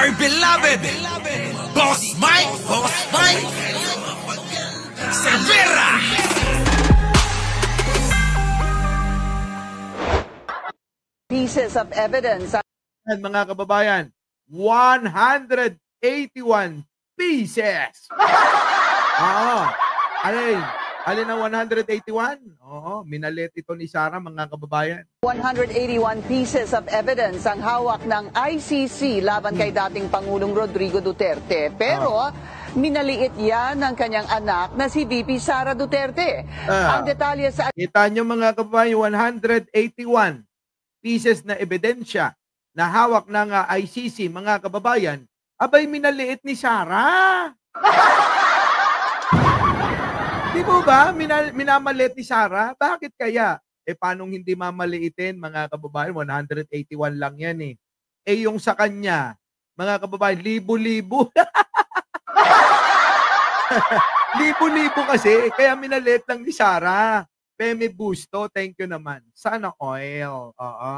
my beloved Boss Mike Cervera. Pieces of evidence. And mga kababayan, 181 pieces. Alin ang 181? Oo, minalit ito ni Sara, mga kababayan. 181 pieces of evidence ang hawak ng ICC laban kay dating Pangulong Rodrigo Duterte. Pero minaliit yan ng kanyang anak na si VP Sara Duterte. Ang detalye sa... Kita nyo mga kababayan, 181 pieces na ebidensya na hawak ng ICC, mga kababayan, abay minaliit ni Sara. Di mo ba minamaliit ni Sara? Bakit kaya? Paanong hindi mamaliitin, mga kababayan? 181 lang yan eh. Yung sa kanya, mga kababayan, libo-libo. Libo-libo kasi, kaya minaliit lang ni Sara. Peme Busto, thank you naman. Sana oil. Oo.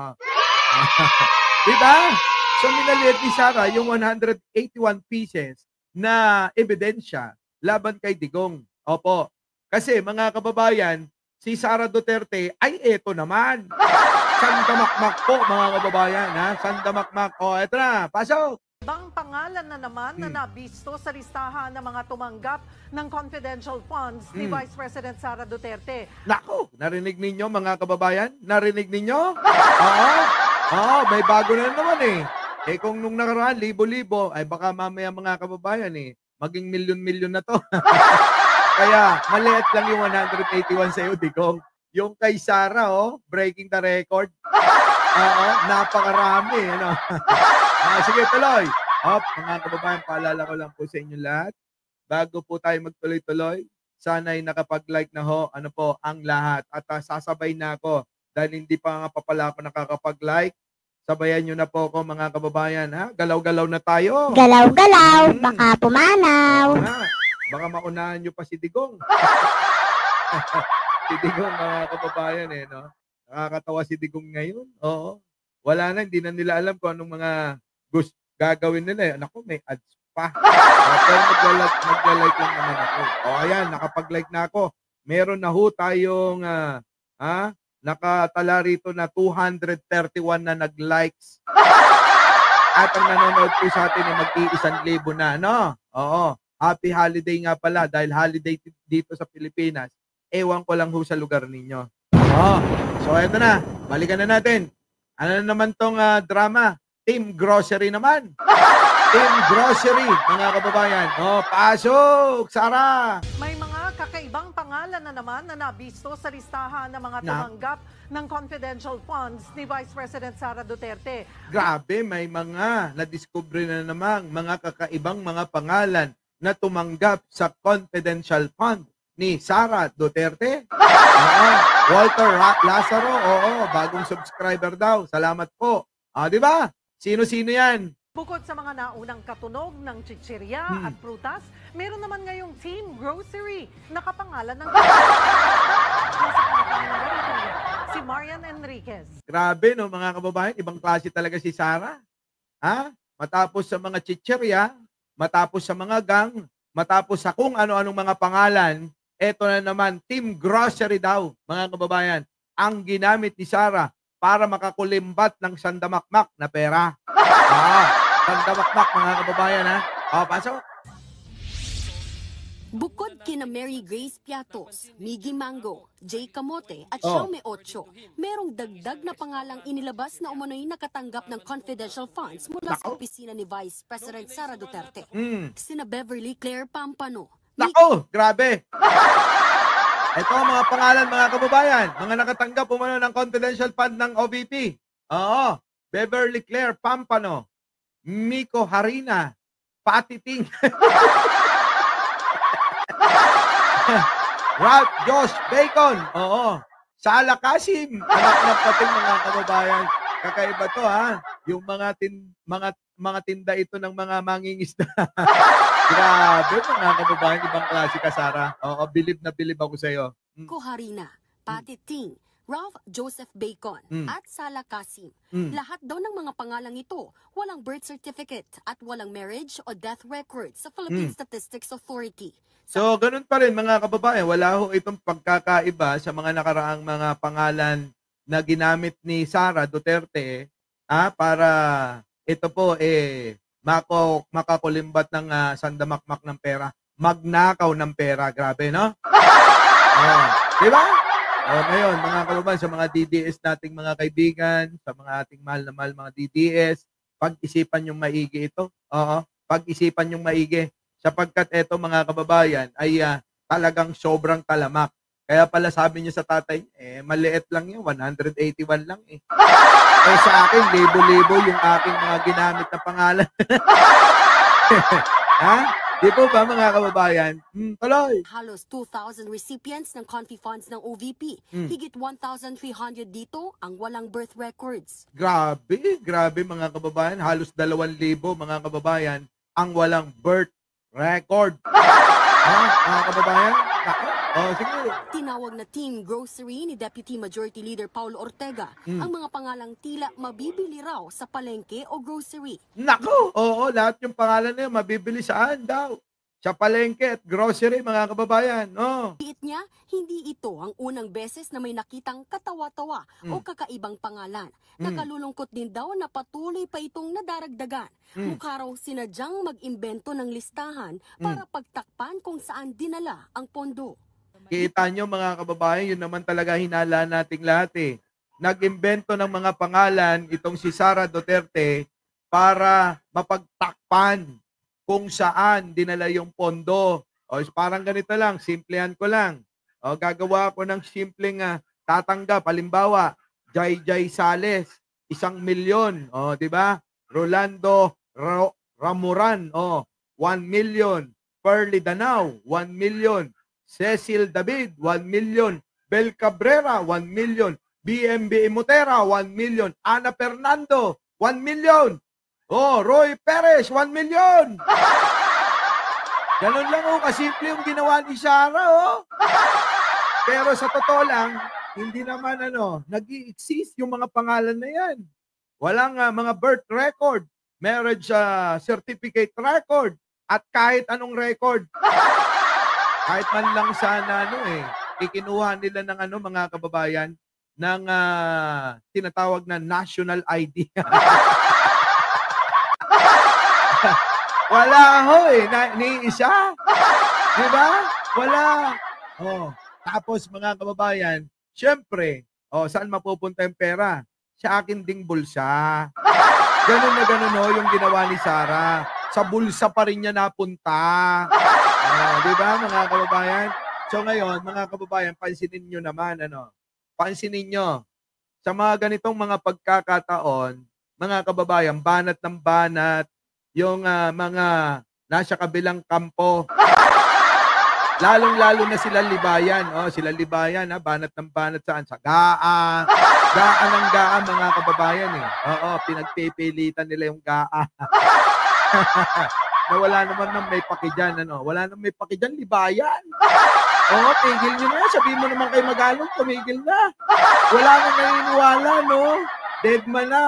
Diba? So minaliit ni Sara yung 181 pieces na ebidensya laban kay Digong. Opo. Kasi mga kababayan, si Sara Duterte ay eto naman. Sandamakmak po mga kababayan. Ha? Sandamakmak. O, eto na. Pasok. Ibang pangalan na naman na nabisto sa listahan ng mga tumanggap ng confidential funds ni Vice President Sara Duterte. Nako, narinig ninyo mga kababayan? Narinig ninyo? Oo, may bago na naman eh. Kung nung nakaraan, libo-libo, ay baka mamaya mga kababayan maging milyon-milyon na to. Kaya, maliit lang yung 181 sa'yo, Digong. Yung kay Sara, breaking the record. Oo, napakarami. Ano? Sige, tuloy. Mga kababayan, paalala ko lang po sa inyo lahat. Bago po tayo magtuloy-tuloy, sana'y nakapag-like na ano po, ang lahat. At sasabay na ako dahil hindi pa nga pa pala ako nakakapag-like. Sabayan nyo na po ako mga kababayan. Ha? Galaw-galaw na tayo. Galaw-galaw, baka pumanaw. Baka maunahan nyo pa si Digong. Si Digong mga kababayan no? Nakakatawa si Digong ngayon. Oo. Wala na, hindi na nila alam kung anong mga gagawin nila. Naku, may ads pa. Pero magla-like lang naman ako. Ayan, nakapag-like na ako. Meron na ho tayong nakatala rito na 231 na nag-likes. At ang nanonood po sa atin ay mag-1,000 na, no? Oo. Happy holiday nga pala dahil holiday dito sa Pilipinas. Ewan ko lang ho sa lugar ninyo. So eto na. Balikan na natin. Ano naman tong drama? Team Grocery naman. Team Grocery, mga kababayan. Pasok, Sara! May mga kakaibang pangalan na naman na nabisto sa listahan ng mga tumanggap ng confidential funds ni Vice President Sara Duterte. Grabe, may mga nadiskubre na namang mga kakaibang mga pangalan na tumanggap sa confidential fund ni Sara Duterte. Walter Lazaro, bagong subscriber daw. Salamat po. Di ba? Sino-sino yan? Bukod sa mga naunang katunog ng chichirya at prutas, meron naman ngayong Team Grocery na kapangalan ng si Marian Enriquez. Grabe, no, mga kababayan. Ibang klase talaga si Sara. Matapos sa mga chichirya, matapos sa mga gang, matapos sa kung ano-anong mga pangalan, eto na naman, Team Grocery daw, mga kababayan, ang ginamit ni Sara para makakulimbat ng sandamakmak na pera. Sandamakmak, mga kababayan, pasok. Bukod kina Mary Grace Piatos, Miggy Mango, Jay Camote at Xiaomi Ocho, merong dagdag na pangalang inilabas na umano'y nakatanggap ng confidential funds mula sa opisina ni Vice President Sara Duterte. Sina Beverly Claire Pampano. Nako, grabe. Ito ang mga pangalan, mga kababayan. Mga nakatanggap umano ng confidential fund ng OVP. Beverly Claire Pampano, Miko Harina, Patiting, Ralph Josh Bacon, Sala Kasim, anak ng Pating, mga kababayan. Kakaiba to, yung mga tinda ito ng mga mangingisda. Grabe, mga kababayan, ibang klase ka, Sara. Bilib na bilib ako sa'yo. Ko Harina, Patiting, Ralph Joseph Bacon at Sala Kasim. Lahat daw ng mga pangalang ito walang birth certificate at walang marriage o death record sa Philippine Statistics Authority. So, ganun pa rin mga kababayan, wala ho itong pagkakaiba sa mga nakaraang mga pangalan na ginamit ni Sara Duterte para ito po makakulimbat ng sandamakmak ng pera, magnakaw ng pera, grabe no? Di ba? Ngayon, mga kababayan, sa mga DDS nating mga kaibigan, sa mga ating mahal na mahal mga DDS, pag-isipan yung maigi ito. Pag-isipan yung maigi. Sapagkat ito mga kababayan ay talagang sobrang talamak. Kaya pala sabi niya sa tatay, maliit lang yun, 181 lang sa akin, libo-libo yung aking mga ginamit na pangalan. Di po ba mga kababayan? Tuloy. Halos 2,000 recipients ng Confi funds ng OVP. Higit 1,300 dito ang walang birth records. Grabe mga kababayan. Halos 2,000 mga kababayan ang walang birth record. Mga kababayan? Sige. Tinawag na Team Grocery ni Deputy Majority Leader Paulo Ortega ang mga pangalang tila mabibili raw sa palengke o grocery. Nako! Lahat yung pangalan na yun, mabibili saan daw? Sa palengke at grocery, mga kababayan. Tiit niya, hindi ito ang unang beses na may nakitang katawa-tawa o kakaibang pangalan. Nakalulungkot din daw na patuloy pa itong nadaragdagan. Mukha raw sinadyang mag-imbento ng listahan para pagtakpan kung saan dinala ang pondo. Kita nyo mga kababayan, yun naman talaga hinala nating lahat Nag-imbento ng mga pangalan itong si Sara Duterte para mapagtakpan kung saan dinala yung pondo. Parang ganito lang, simplehan ko lang. Gagawa ko ng simpleng tatanggap. Halimbawa, Jay Sales, 1 milyon. Di ba? Rolando Ramuran, 1 million. Pearly Danao, 1 million. Cecil David, 1 million. Bel Cabrera, 1 million. BMB Imotera, 1 million. Ana Fernando, 1 million. Roy Perez, 1 million. Ganun lang kasimple yung ginawa ni Sara Pero sa totoo lang, hindi naman nag-i-exist yung mga pangalan na yan. Walang mga birth record, marriage certificate record, at kahit anong record. Kahit man lang sana ikinuha nila ng mga kababayan ng tinatawag na national ID. Wala ni isa. Di ba? Wala. Tapos mga kababayan, syempre, saan mapupunta yung pera? Sa akin ding bulsa. Ganun na ganun yung ginawa ni Sara. Sa bulsa pa rin niya napunta. Di ba mga kababayan? So ngayon, mga kababayan, pansinin nyo naman, pansinin nyo, sa mga ganitong mga pagkakataon, mga kababayan, banat ng banat, yung mga nasa kabilang kampo. Lalong-lalo na sila Libayan. Sila Libayan, banat ng banat saan? Sa GAA. GAA ng GAA, mga kababayan pinagpipilitan nila yung GAA. Na wala naman nang may pakidyan, Wala nang may pakidyan, Libayan. Tigil nyo na. Sabihin mo naman kay Magalong, tumigil na. Wala nang naniniwala, Dead man na.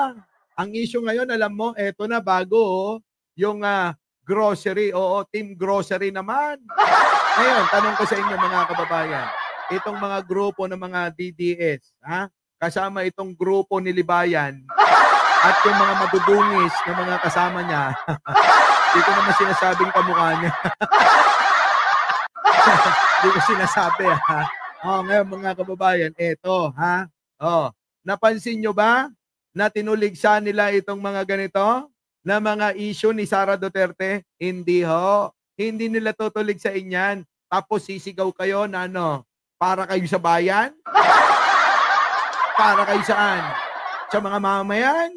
Ang issue ngayon, alam mo, eto na, bago, yung grocery. Team grocery naman. Ngayon, tanong ko sa inyo, mga kababayan, itong mga grupo ng mga DDS, kasama itong grupo ni Libayan, at yung mga madudungis na mga kasama niya, dito naman sinasabing kamukha niya. Hindi ko sinasabi, ngayon, mga kababayan, eto, napansin nyo ba na tinuligsa nila itong mga ganito na mga issue ni Sara Duterte? Hindi Hindi nila tutulig sa inyan. Tapos sisigaw kayo na para kayo sa bayan? Para kayo saan? Sa mga mamayan?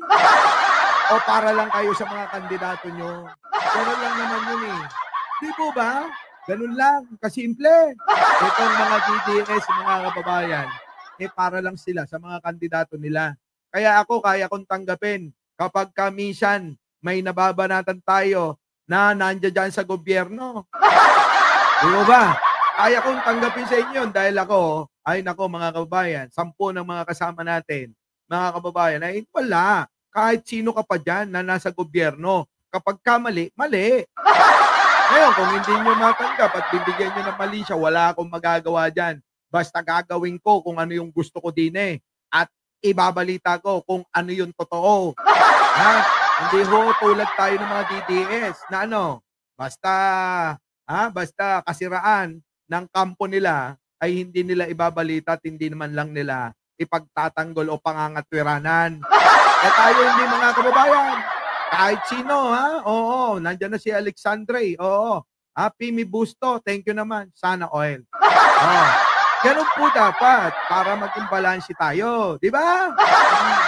O para lang kayo sa mga kandidato nyo? Ganun lang naman yun Di po ba? Ganun lang, kasimple. Itong mga DDS, mga kababayan, para lang sila sa mga kandidato nila. Kaya ako, kaya kong tanggapin kapag kamisan may nababanatan tayo na nandiyan dyan sa gobyerno. Di ba? Kaya kong tanggapin sa inyo dahil ako, Ay nako mga kababayan, 10 ng mga kasama natin, mga kababayan, ay wala. Kahit sino ka pa dyan na nasa gobyerno, kapag kamali, mali. Ngayon, kung hindi nyo matanggap at bibigyan nyo ng mali siya, wala akong magagawa dyan. Basta gagawin ko kung ano yung gusto ko din eh. At ibabalita ko kung ano yung totoo. Ha? Hindi ho tulad tayo ng mga DDS na ano, basta kasiraan ng kampo nila ay hindi nila ibabalita at hindi naman lang nila ipagtatanggol o pangangatwiranan. Eh tayo hindi mga kababayan. Kahit sino, ha? Oo, nandiyan na si Alexandre. Oo. Pimi Busto, thank you naman. Sana oil. Oh. Ganun po dapat para maging balanse tayo. Di ba?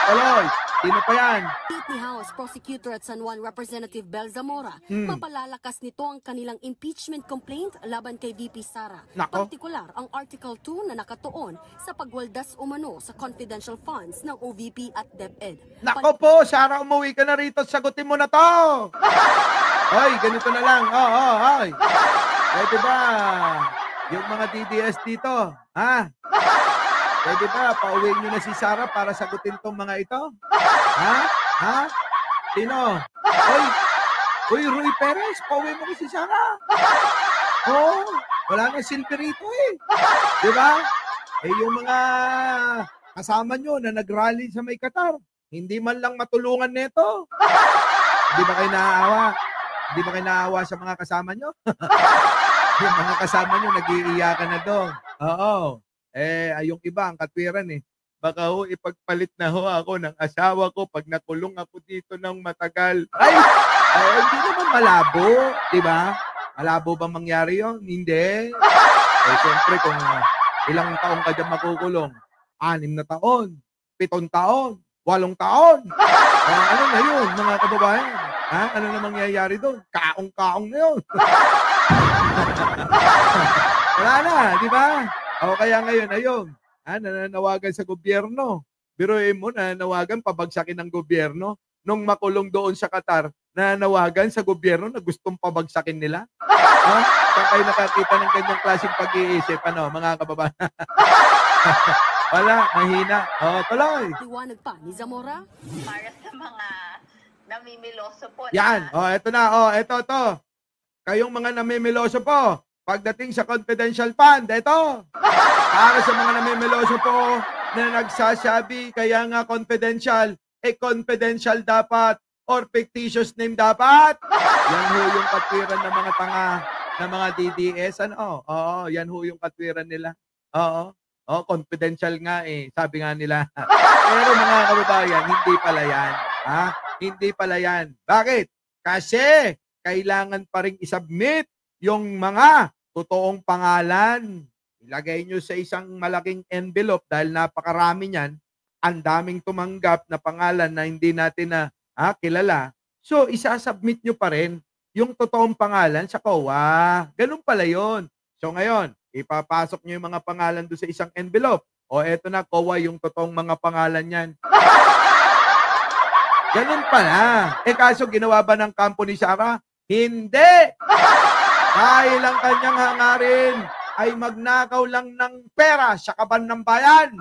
Tuloy. Sino pa yan? Ni House Prosecutor at San Juan Representative Bel Zamora, mapalalakas nito ang kanilang impeachment complaint laban kay VP Sara. Nako. Partikular ang Article 2 na nakatuon sa pagwaldas umano sa confidential funds ng OVP at DepEd. Nako po, Sara, umuwi ka na rito at sagutin mo na to. Hoy, ganito na lang. Hoy. Pwede ba yung mga DDS dito? Ha? Pwede ba pauwiin nyo na si Sara para sagutin tong mga ito? Ha? Sino? Hoy, Rui Perez, pauwi mo na si Sara. Oo, wala na silbi rito eh. Di ba? Eh yung mga kasama nyo na nag-rally sa may Qatar, hindi man lang matulungan nito. Hindi ba kayo naaawa? Hindi ba kayo naaawa sa mga kasama nyo? Yung mga kasama nyo, nag-iiyakan na doon. Oo. Yung iba, ang katwiran eh. Baka ho, ipagpalit na ho ako ng asawa ko pag nakulong ako dito ng matagal. Ay, hindi naman malabo, di ba? Malabo ba mangyari yun? Hindi. Siyempre, kung ilang taon ka dyan makukulong, 6 na taon, 7 taon, 8 taon. Ano na yun, mga kababayan? Ano na mangyayari doon? Kaong-kaong na yun. Wala na, di ba? O kaya ngayon, ayun, nananawagan sa gobyerno. Biruin mo, nananawagan, pabagsakin ng gobyerno. Nung makulong doon sa Qatar, nananawagan sa gobyerno na gustong pabagsakin nila. Saan kayo nakakita ng ganyang klaseng pag-iisip, mga kababayan? Wala, mahina. Tuloy. Liwanag pa ni Zamora. Para sa mga namimiloso po. Yan, eto na, eto. Kayong mga namimiloso po, pagdating sa confidential fund, eto. Para sa mga namimiloso po na nagsasabi, kaya nga confidential, confidential dapat or fictitious name dapat. Yan ho yung katwiran ng mga tanga ng mga DDS. Oo, yan ho yung katwiran nila. Oo, confidential nga eh, sabi nga nila. Pero mga kababayan, hindi pala yan. Hindi pala yan. Bakit? Kasi kailangan pa rin isubmit yung mga totoong pangalan. Ilagay nyo sa isang malaking envelope dahil napakarami niyan. Ang daming tumanggap na pangalan na hindi natin na kilala. So, isasubmit nyo pa rin yung totoong pangalan sa COA. Ganun pala yun. So, ngayon, ipapasok nyo yung mga pangalan doon sa isang envelope. O, eto na, COA yung totoong mga pangalan yan. Ganun pala. Kaso ginawa ba ng kampo ni Sara? Hindi! Dahil ang kanyang hangarin ay magnakaw lang ng pera sa kaban ng bayan.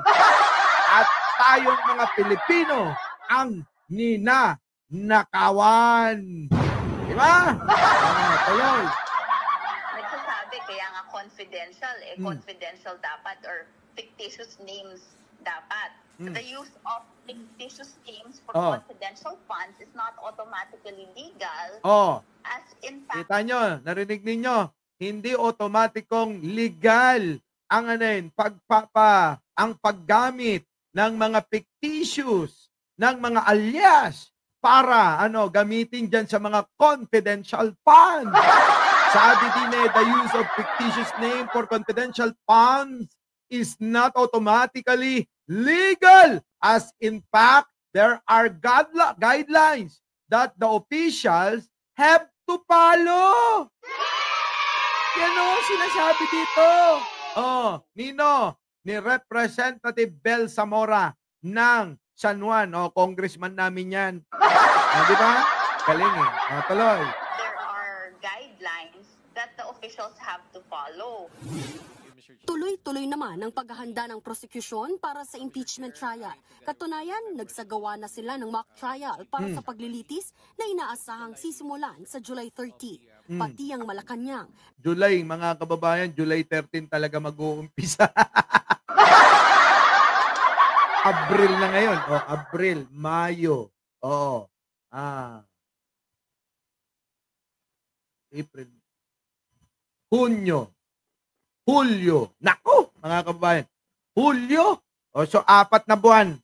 At tayong mga Pilipino ang ninanakawan. Diba? Tuloy. Nagsasabi, kaya nga confidential, confidential dapat or fictitious names dapat. The use of fictitious names for confidential funds is not automatically legal. As in fact, kita nyo, narinig ninyo, hindi otomatikong legal ang ang paggamit ng mga fictitious, ng mga alias para gamitin dyan sa mga confidential funds. Sabi din the use of fictitious name for confidential funds is not automatically legal. As in fact, there are guidelines that the officials have to follow. Yan sinasabi dito. Nino? Ni Representative Bel Zamora ng San Juan. Congressman namin yan. Di ba? Galing eh. Tuloy. there are guidelines that the officials have to follow. Tuloy-tuloy naman ang paghahanda ng prosecution para sa impeachment trial. Katunayan, nagsagawa na sila ng mock trial para sa paglilitis na inaasahang sisimulan sa July 30. Pati ang Malacanang. July, mga kababayan, July 13 talaga mag-uumpisa. Abril na ngayon. Oh, Abril, Mayo. Oo. April. Hunyo. Hulyo. Nako, mga kababayan. Hulyo. O, so, 4 na buwan.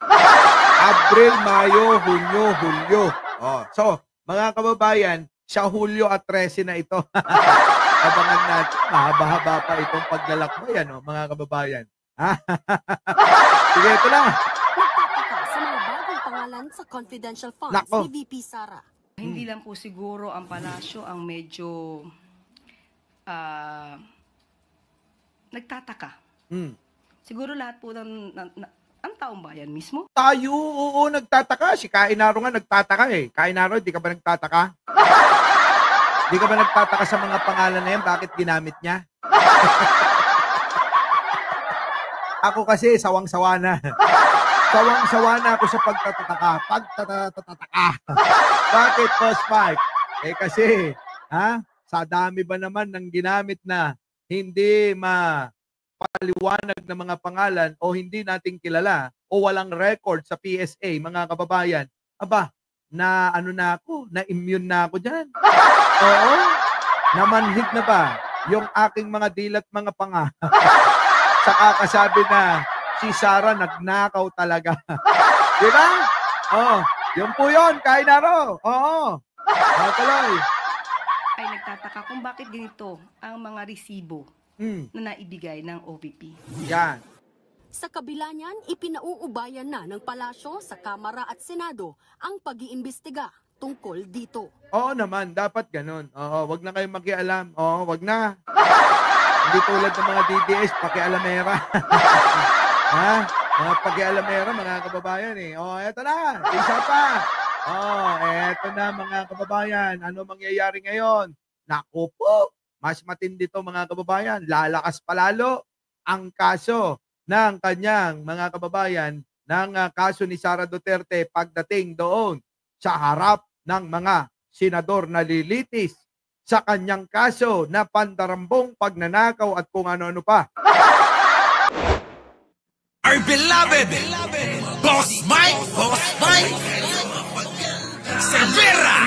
Abril, Mayo, Hunyo, Hulyo. O, so, mga kababayan, sa Hulyo at 13 na ito. Abangan natin. Mahaba-haba pa itong paglalakbay, ano, mga kababayan. Sige, ito na. Nagtataka sa mga bagong pangalan sa confidential funds Nako. ni VP Sara. Hindi lang po siguro ang palasyo ang medyo nagtataka. Siguro lahat po ang taong bayan mismo. Tayo, oo, nagtataka. Si Kainaro nga nagtataka eh. Kainaro, di ka ba nagtataka? Di ka ba nagtataka sa mga pangalan na yan? Bakit ginamit niya? Ako kasi, sawang-sawa na. Sawang-sawa na ako sa pagtatataka. Bakit, Boss Mike? Eh kasi, sa dami ba naman ng ginamit na hindi mapaliwanag na mga pangalan o hindi nating kilala o walang record sa PSA, mga kababayan, aba, na ano na ako, na immune na ako dyan. Oo, namanhid na ba yung aking mga dilat mga panga? Saka kasabi na si Sara nagnakaw talaga. Di ba? Oh, yun po yun, Kainaro. Oo. Tuloy. Ay nagtataka kung bakit ganito ang mga resibo na naibigay ng OVP. Yan. Sa kabila niyan, ipinauubayan na ng palasyo sa Kamara at Senado ang pag-iimbestiga tungkol dito. Oo naman, dapat ganun. Oo, wag na kayong makialam. Oo, wag na. Hindi tulad ng mga DDS, pakialamera. Mga pakialamera, mga kababayan eh. Oh, eto na. Isa pa. Oh, eto na mga kababayan. Ano mangyayari ngayon? Naku po. Mas matindi to mga kababayan. Lalakas palalo ang kaso ng kanyang mga kababayan ng kaso ni Sara Duterte pagdating doon sa harap ng mga senador na lilitis sa kanyang kaso na pandarambong pagnanakaw at kung ano-ano pa. Our beloved Boss Mike Severa.